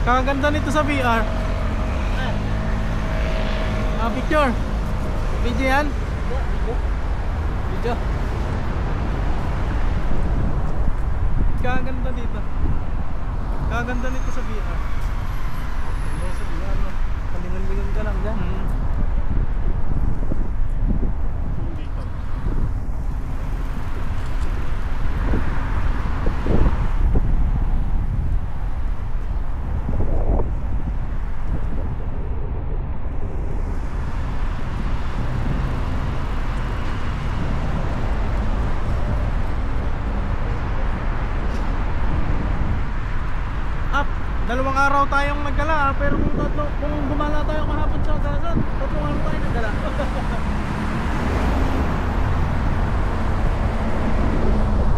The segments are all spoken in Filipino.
Kaganda nito sa VR. Picture. Video yan? Video. Kaganda dito. Kaganda nito sa VR. Sa VR, no? Kalingan-lingan ka lang dyan. Dalawang araw tayong nagdala, pero kung gumala tayo kahapon sa Quezon, 3 araw tayo nagdala.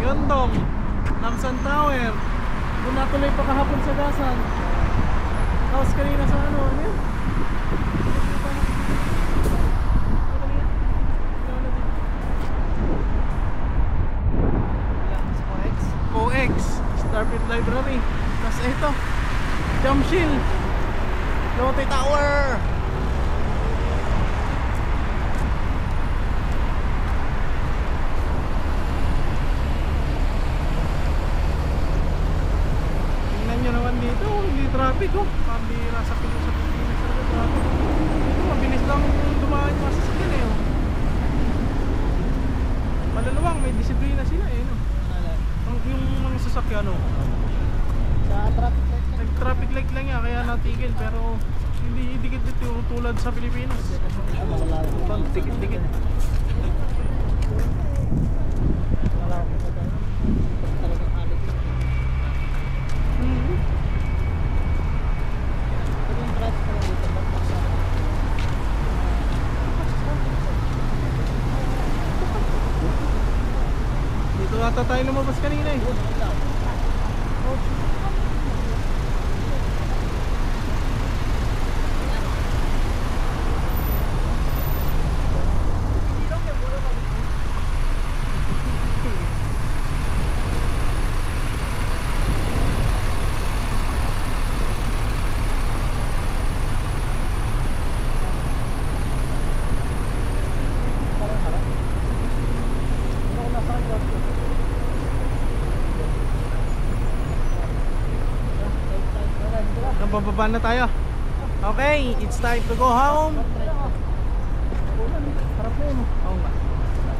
Yondong, Namsan Tower, kung natuloy pa kahapon sa Quezon. Tapos kanina sa ano yun? OX, Starfield Library. Tapos ito, Jump Shield, Lotte Tower. Tingnan nyo naman dito, hindi traffic oh. Pambira sa Pilipinas talaga traffic. Dito mabilis lang dumaan yung masasakyan eh oh. Malalawang, may disiplina sila eh no? Yung mga sasakyan oh. Sa traffic light lang. Nag-traffic light lang yan, kaya natigil. Pero hindi dikit dito tulad sa Pilipinas. Dikit-dikit. Dito ata tayo lumabas kanina eh. Bababa na tayo. Okay, it's time to go home. Harap na yun. Oo nga.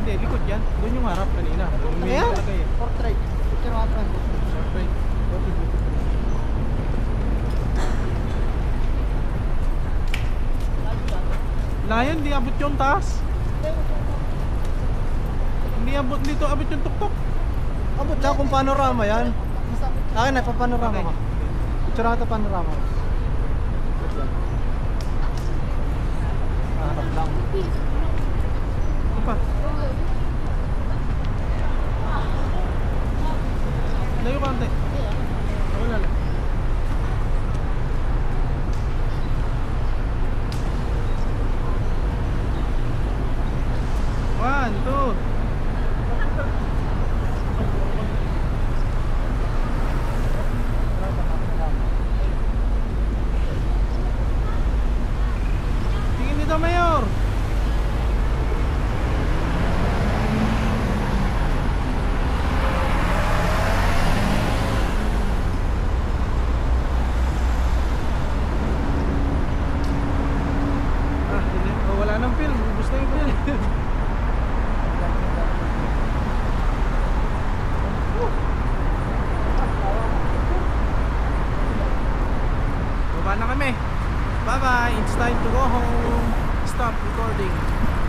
Hindi, likod yan. Doon yung harap kanina. Ayan? Portrait. Portrait. Layan, di abot yung taas. Hindi abot dito, abot yung tuktok. Abot lang kung panorama yan. Akin na, papanorama ka. Picture ata panorama. Harap lang. Ano pa? Layo ka ante. Wala lang. One, two. Tingin dito, Mayor. Wala nang film. Ubus na yung film. Baba na kami. Bye bye. It's time to go home. Stop recording.